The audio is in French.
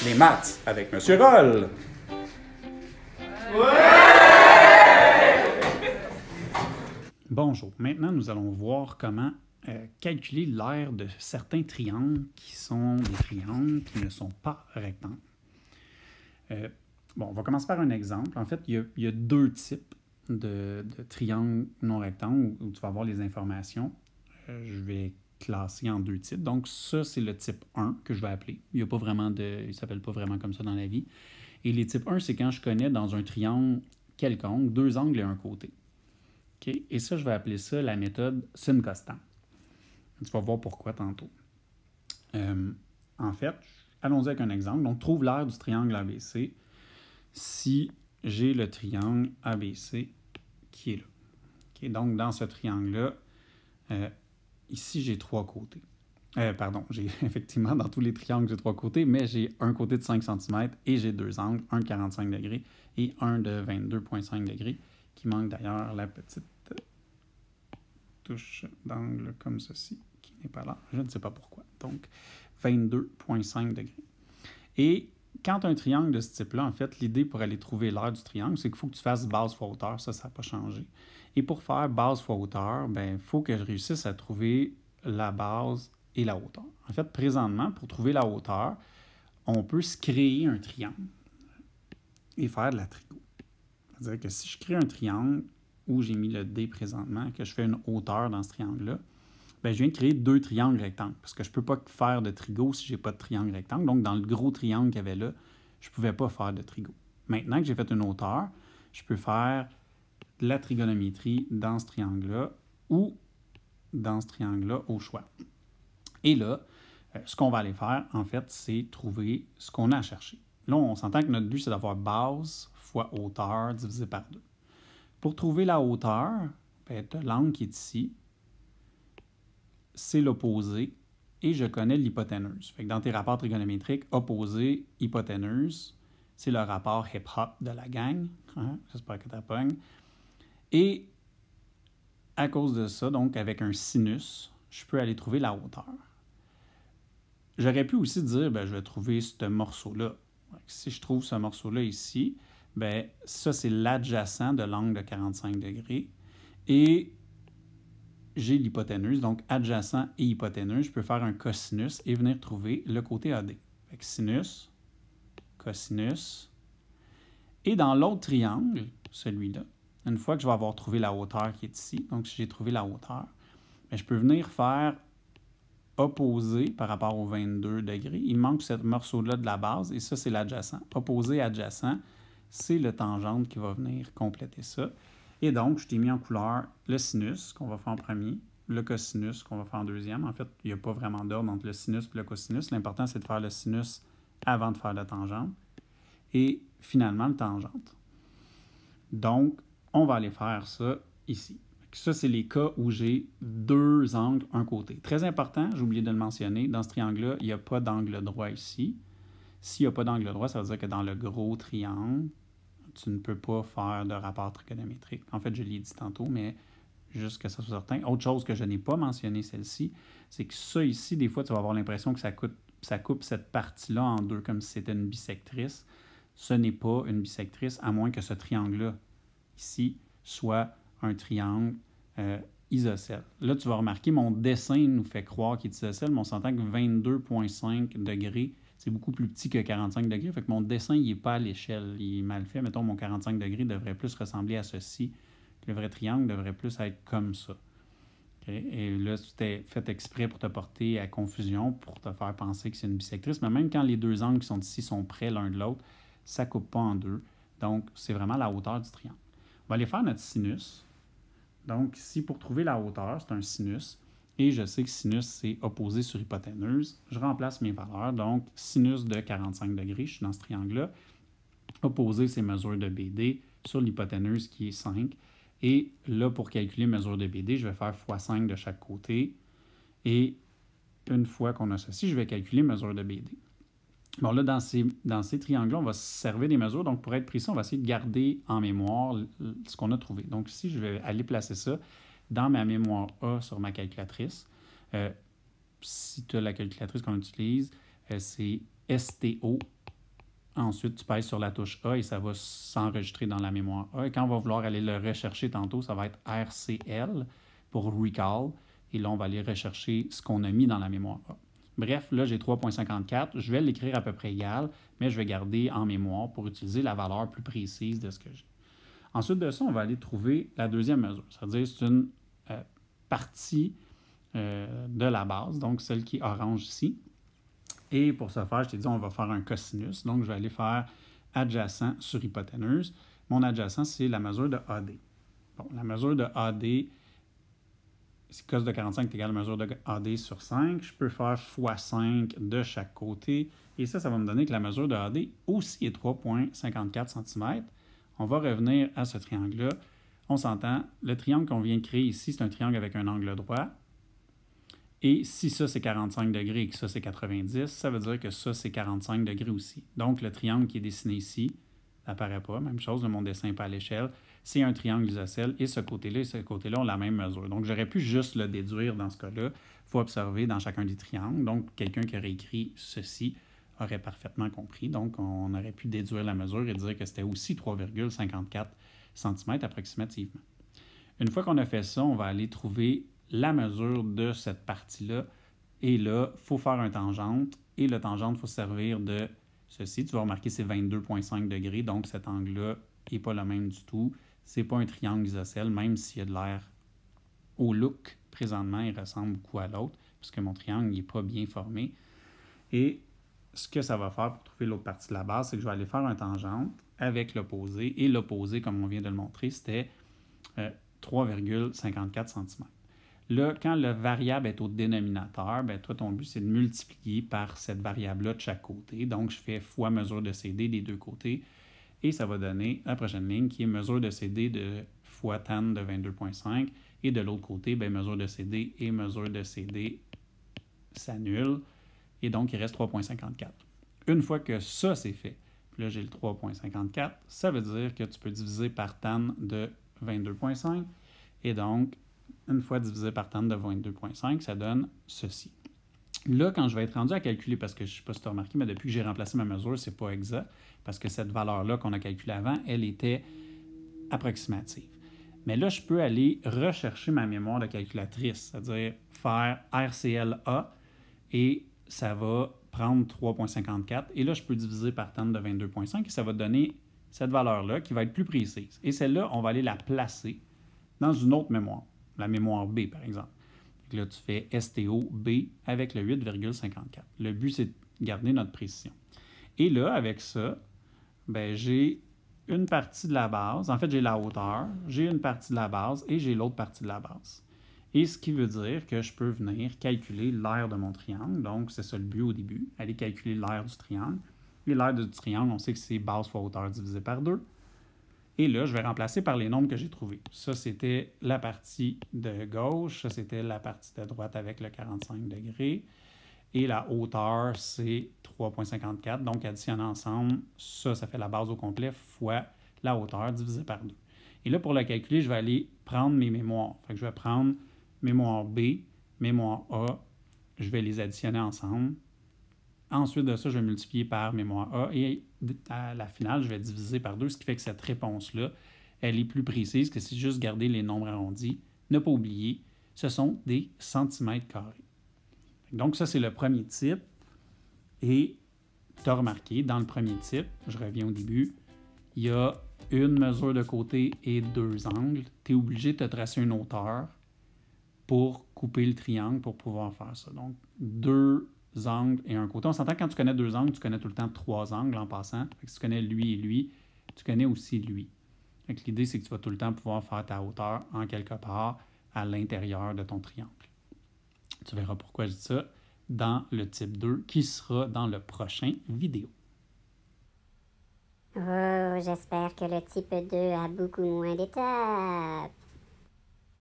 Les maths avec Monsieur Roll. Bonjour. Maintenant, nous allons voir comment calculer l'aire de certains triangles qui sont des triangles qui ne sont pas rectangles. On va commencer par un exemple. En fait, il y a deux types de triangles non rectangles où tu vas avoir les informations. Je vais classer en deux types. Donc, ça, c'est le type 1 que je vais appeler. Il ne s'appelle pas vraiment comme ça dans la vie. Et les types 1, c'est quand je connais dans un triangle quelconque deux angles et un côté. Okay? Et ça, je vais appeler ça la méthode sin-costant. Tu vas voir pourquoi tantôt. En fait, allons-y avec un exemple. Donc, trouve l'aire du triangle ABC si j'ai le triangle ABC qui est là. Okay? Donc, dans ce triangle-là, ici, j'ai trois côtés. J'ai effectivement, dans tous les triangles, j'ai trois côtés, mais j'ai un côté de 5 cm et j'ai deux angles, un de 45 degrés et un de 22,5 degrés, qui manque d'ailleurs la petite touche d'angle comme ceci, qui n'est pas là. Je ne sais pas pourquoi. Donc, 22,5 degrés. Et quand un triangle de ce type-là, en fait, l'idée pour aller trouver l'aire du triangle, c'est qu'il faut que tu fasses base fois hauteur. Ça n'a pas changé. Et pour faire base fois hauteur, il faut que je réussisse à trouver la base et la hauteur. En fait, présentement, pour trouver la hauteur, on peut se créer un triangle et faire de la trigo. C'est-à-dire que si je crée un triangle où j'ai mis le D présentement, que je fais une hauteur dans ce triangle-là, je viens de créer deux triangles rectangles parce que je ne peux pas faire de trigo si je n'ai pas de triangle rectangle. Donc, dans le gros triangle qu'il y avait là, je ne pouvais pas faire de trigo. Maintenant que j'ai fait une hauteur, je peux faire de la trigonométrie dans ce triangle-là ou dans ce triangle-là au choix. Et là, ce qu'on va aller faire, en fait, c'est trouver ce qu'on a à chercher. Là, on s'entend que notre but, c'est d'avoir base fois hauteur divisé par 2. Pour trouver la hauteur, tu as l'angle qui est ici, c'est l'opposé, et je connais l'hypoténuse. Fait que dans tes rapports trigonométriques, opposé, hypoténuse, c'est le rapport hip-hop de la gang. Hein? J'espère que tu as pogné. Et à cause de ça, donc avec un sinus, je peux aller trouver la hauteur. J'aurais pu aussi dire, je vais trouver ce morceau-là. Si je trouve ce morceau-là ici, ça, c'est l'adjacent de l'angle de 45 degrés. Et j'ai l'hypoténuse, donc adjacent et hypoténuse. Je peux faire un cosinus et venir trouver le côté AD. Fait que sinus, cosinus. Et dans l'autre triangle, celui-là, une fois que je vais avoir trouvé la hauteur qui est ici, donc si j'ai trouvé la hauteur, je peux venir faire opposé par rapport au 22 degrés. Il manque ce morceau-là de la base et ça, c'est l'adjacent. Opposé, adjacent, c'est le tangente qui va venir compléter ça. Et donc, je t'ai mis en couleur le sinus qu'on va faire en premier, le cosinus qu'on va faire en deuxième. En fait, il n'y a pas vraiment d'ordre entre le sinus et le cosinus. L'important, c'est de faire le sinus avant de faire la tangente. Et finalement, le tangente. Donc, on va aller faire ça ici. Ça, c'est les cas où j'ai deux angles, un côté. Très important, j'ai oublié de le mentionner, dans ce triangle-là, il n'y a pas d'angle droit ici. S'il n'y a pas d'angle droit, ça veut dire que dans le gros triangle, tu ne peux pas faire de rapport trigonométrique. En fait, je l'ai dit tantôt, mais juste que ça soit certain. Autre chose que je n'ai pas mentionné, celle-ci, c'est que ça ici, des fois, tu vas avoir l'impression que ça coupe cette partie-là en deux, comme si c'était une bisectrice. Ce n'est pas une bisectrice, à moins que ce triangle-là, ici, soit un triangle isocèle. Là, tu vas remarquer, mon dessin nous fait croire qu'il est isocèle, mais on s'entend que 22,5 degrés, c'est beaucoup plus petit que 45 degrés. Fait que mon dessin, il n'est pas à l'échelle. Il est mal fait. Mettons, mon 45 degrés devrait plus ressembler à ceci. Le vrai triangle devrait plus être comme ça. Okay? Et là, c'était fait exprès pour te porter à confusion, pour te faire penser que c'est une bisectrice. Mais même quand les deux angles qui sont ici sont près l'un de l'autre, ça ne coupe pas en deux. Donc, c'est vraiment la hauteur du triangle. On va aller faire notre sinus. Donc, ici, pour trouver la hauteur, c'est un sinus. Et je sais que sinus, c'est opposé sur hypoténuse. Je remplace mes valeurs. Donc, sinus de 45 degrés, je suis dans ce triangle-là. Opposé, c'est mesure de BD sur l'hypoténuse qui est 5. Et là, pour calculer mesure de BD, je vais faire x5 de chaque côté. Et une fois qu'on a ceci, je vais calculer mesure de BD. Bon, là, dans ces triangles-là, on va se servir des mesures. Donc, pour être précis, on va essayer de garder en mémoire ce qu'on a trouvé. Donc, ici, je vais aller placer ça dans ma mémoire A sur ma calculatrice. Si tu as la calculatrice qu'on utilise, c'est STO Ensuite, tu pèses sur la touche A et ça va s'enregistrer dans la mémoire A. Et quand on va vouloir aller le rechercher tantôt, ça va être RCL pour Recall. Et là, on va aller rechercher ce qu'on a mis dans la mémoire A. Bref, là, j'ai 3,54. Je vais l'écrire à peu près égal, mais je vais garder en mémoire pour utiliser la valeur plus précise de ce que j'ai. Ensuite de ça, on va aller trouver la deuxième mesure. C'est-à-dire c'est une partie de la base, donc celle qui est orange ici. Et pour ce faire, je t'ai dit, on va faire un cosinus. Donc, je vais aller faire adjacent sur hypoténuse. Mon adjacent, c'est la mesure de AD. Bon, la mesure de AD, si cos de 45 est égal à la mesure de AD sur 5, je peux faire fois 5 de chaque côté. Et ça va me donner que la mesure de AD aussi est 3,54 cm. On va revenir à ce triangle-là. On s'entend, le triangle qu'on vient de créer ici, c'est un triangle avec un angle droit. Et si ça, c'est 45 degrés et que ça, c'est 90, ça veut dire que ça, c'est 45 degrés aussi. Donc, le triangle qui est dessiné ici n'apparaît pas. Même chose, mon dessin n'est pas à l'échelle. C'est un triangle isocèle et ce côté-là et ce côté-là ont la même mesure. Donc, j'aurais pu juste le déduire dans ce cas-là. Il faut observer dans chacun des triangles. Donc, quelqu'un qui aurait écrit ceci aurait parfaitement compris. Donc, on aurait pu déduire la mesure et dire que c'était aussi 3,54 cm approximativement. Une fois qu'on a fait ça, on va aller trouver la mesure de cette partie-là. Et là, il faut faire un tangente. Et le tangente, il faut se servir de ceci. Tu vas remarquer c'est 22,5 degrés. Donc, cet angle-là n'est pas le même du tout. Ce n'est pas un triangle isocèle, même s'il y a de l'air au look. Présentement, il ressemble beaucoup à l'autre, puisque mon triangle n'est pas bien formé. Et ce que ça va faire pour trouver l'autre partie de la base, c'est que je vais aller faire un tangente avec l'opposé. Et l'opposé, comme on vient de le montrer, c'était 3,54 cm. Là, quand le variable est au dénominateur, bien, toi, ton but, c'est de multiplier par cette variable-là de chaque côté. Donc, je fais fois mesure de CD des deux côtés. Et ça va donner la prochaine ligne qui est mesure de CD de fois tan de 22,5. Et de l'autre côté, bien, mesure de CD et mesure de CD s'annulent. Et donc, il reste 3,54. Une fois que ça, c'est fait, puis là, j'ai le 3,54, ça veut dire que tu peux diviser par tan de 22,5. Et donc, une fois divisé par tan de 22,5, ça donne ceci. Là, quand je vais être rendu à calculer, parce que je ne sais pas si tu as remarqué, mais depuis que j'ai remplacé ma mesure, ce n'est pas exact, parce que cette valeur-là qu'on a calculée avant, elle était approximative. Mais là, je peux aller rechercher ma mémoire de calculatrice, c'est-à-dire faire RCLA, et ça va prendre 3,54. Et là, je peux diviser par tan de 22,5, et ça va donner cette valeur-là qui va être plus précise. Et celle-là, on va aller la placer dans une autre mémoire, la mémoire B, par exemple. Donc là, tu fais STO B avec le 8,54. Le but, c'est de garder notre précision. Et là, avec ça, ben, j'ai une partie de la base. En fait, j'ai la hauteur, j'ai une partie de la base et j'ai l'autre partie de la base. Et ce qui veut dire que je peux venir calculer l'aire de mon triangle. Donc, c'est ça le but au début, aller calculer l'aire du triangle. Et l'aire du triangle, on sait que c'est base fois hauteur divisé par 2. Et là, je vais remplacer par les nombres que j'ai trouvés. Ça, c'était la partie de gauche. Ça, c'était la partie de droite avec le 45 degrés. Et la hauteur, c'est 3,54. Donc, additionnant ensemble, ça fait la base au complet fois la hauteur divisé par 2. Et là, pour le calculer, je vais aller prendre mes mémoires. Fait que je vais prendre mémoire B, mémoire A. Je vais les additionner ensemble. Ensuite de ça, je vais multiplier par mémoire A et à la finale, je vais diviser par 2, ce qui fait que cette réponse-là, elle est plus précise que si juste garder les nombres arrondis. Ne pas oublier, ce sont des centimètres carrés. Donc ça, c'est le premier type. Et tu as remarqué, dans le premier type, je reviens au début, il y a une mesure de côté et deux angles. Tu es obligé de te tracer une hauteur pour couper le triangle pour pouvoir faire ça. Donc, deux angles et un côté. On s'entend que quand tu connais deux angles, tu connais tout le temps trois angles en passant. Fait que si tu connais lui et lui, tu connais aussi lui. L'idée, c'est que tu vas tout le temps pouvoir faire ta hauteur en quelque part à l'intérieur de ton triangle. Tu verras pourquoi je dis ça dans le type 2 qui sera dans le prochain vidéo. Oh, j'espère que le type 2 a beaucoup moins d'étapes.